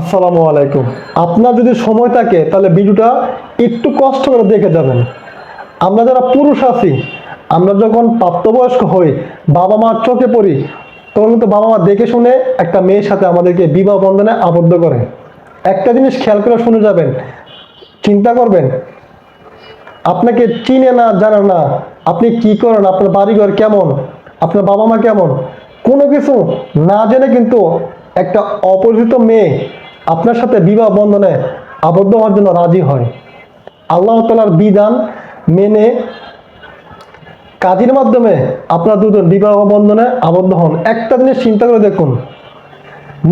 আসসালামু আলাইকুম। আপনার যদি সময় থাকে তাহলে ভিডিওটা একটু কষ্ট করে দেখে যাবেন। আমরা যারা পুরুষ আছি, আমরা যখন প্রাপ্তবয়স্ক হই, বাবা মার চোখে পড়ি, তখন কিন্তু বাবা মা দেখে শুনে একটা মেয়ের সাথে আমাদেরকে বিবাহ বন্ধনে আবদ্ধ করে। একটা জিনিস খেয়াল করে শুনে যাবেন, চিন্তা করবেন, আপনাকে চিনে না, জানে না, আপনি কি করেন, আপনার বাড়িঘর কেমন, আপনার বাবা মা কেমন, কোনো কিছু না জেনে কিন্তু একটা অপরিচিত মেয়ে আপনার সাথে বিবাহ বন্ধনে আবদ্ধ হওয়ার জন্য রাজি হয়। আল্লাহ তাআলার বিধান মেনে কাজের মাধ্যমে আপনার দুজন বিবাহ বন্ধনে আবদ্ধ হন। একটা জিনিস চিন্তা করে দেখুন,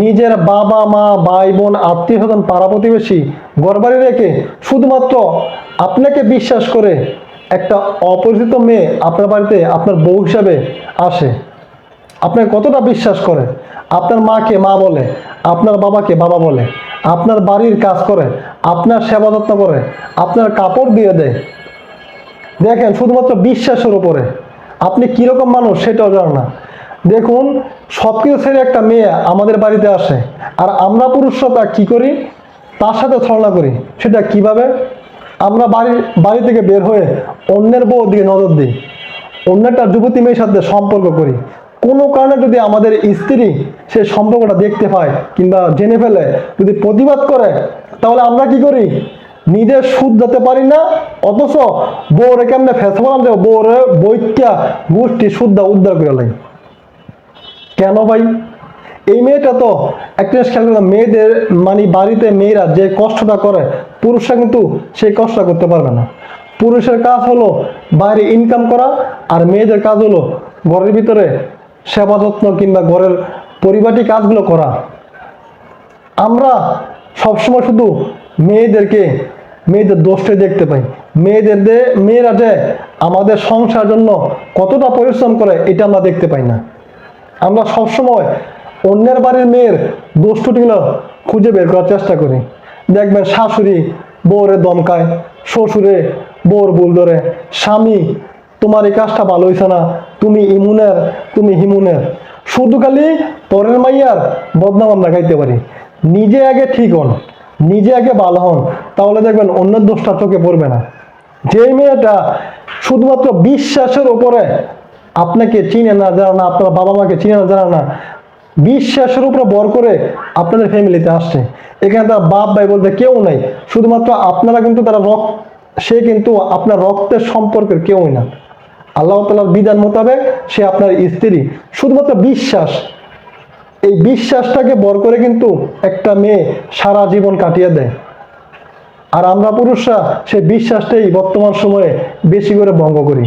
নিজের বাবা মা ভাই বোন আত্মীয় স্বজন পাড়া প্রতিবেশী ঘরবাড়ি রেখে শুধুমাত্র আপনাকে বিশ্বাস করে একটা অপরিচিত মেয়ে আপনার বাড়িতে আপনার বউ হিসাবে আসে। আপনাকে কতটা বিশ্বাস করে, আপনার মাকে মা বলে, আপনার বাবাকে বাবা বলে, আপনার বাড়ির কাজ করে, আপনার সেবা যত্ন করে, আপনার কাপড় দিয়ে দেয়। দেখেন, শুধুমাত্র বিশ্বাসের উপরে আপনি কিরকম মানুষ সেটাও জানেন না। দেখুন, সব কিছু ছেড়ে একটা মেয়ে আমাদের বাড়িতে আসে, আর আমরা পুরুষরা তা কী করি, তার সাথে ছলনা করি। সেটা কিভাবে? আমরা বাড়ি থেকে বের হয়ে অন্যের বউ দিকে নজর দিই, অন্যটা যুবতী মেয়ের সাথে সম্পর্ক করি। কোনো কারণে যদি আমাদের স্ত্রী সে সম্পর্কটা দেখতে পায় কিংবা জেনে ফেলে, যদি প্রতিবাদ করে, তাহলে আমরা কি করি? নিজের সুদ দিতে পারি না, অথচ বউরে কেমনে ফেসবলাম দেব, বউরে বৈক্যা গোষ্ঠী সুদ্ধা উদ্ধার করে লাই। কেন ভাই? এই মেয়েটা তো একটা জিনিস খেয়াল করলাম, মেয়েদের মানে বাড়িতে মেয়েরা যে কষ্টটা করে, পুরুষরা কিন্তু সেই কষ্টটা করতে পারবে না। পুরুষের কাজ হলো বাইরে ইনকাম করা, আর মেয়েদের কাজ হলো ঘরের ভিতরে সেবা যত্ন কিংবা ঘরের পরিপাটি কাজগুলো করা। আমরা সবসময় শুধু মেয়েদের দোষটাই দেখতে পাই। মেয়েরা যে আমাদের সংসারের জন্য কতটা পরিশ্রম করে এটা আমরা দেখতে পাই না। আমরা সবসময় অন্যের বাড়ির মেয়ের দোষ ত্রুটিগুলো খুঁজে বের করার চেষ্টা করি। দেখবেন, শাশুড়ি বউরে দমকায়, শ্বশুরে বউর ভুল ধরে, স্বামী তোমার এই কাজটা ভালো হয়েছে না, তুমি ইমুনের, তুমি হিমুনের। শুধু খালি পরের মাইয়ার বদনাম আমরা খাইতে পারি। নিজে আগে ঠিক হন, নিজে আগে ভালো হন, তাহলে দেখবেন অন্যের দোষটা চোখে পড়বে না। যে মেয়েটা শুধুমাত্র বিশ্বাসের উপরে আপনাকে চিনে না, জানে না, আপনার বাবা মাকে চিনে না, জানে না, বিশ্বাসের উপরে ভর করে আপনাদের ফ্যামিলিতে আসছে, এখানে তার বাপ ভাই বলতে কেউ নাই, শুধুমাত্র আপনারা কিন্তু সে কিন্তু আপনার রক্তের সম্পর্কের কেউই না। আল্লাহ তাআলার বিধান মোতাবেক সে আপনার স্ত্রী। শুধুমাত্র বিশ্বাস, এই বিশ্বাসটাকে ভর করে কিন্তু একটা মেয়ে সারা জীবন কাটিয়ে দেয়। আর আমরা পুরুষরা সেই বিশ্বাসটাই বর্তমান সময়ে বেশি করে ভঙ্গ করি।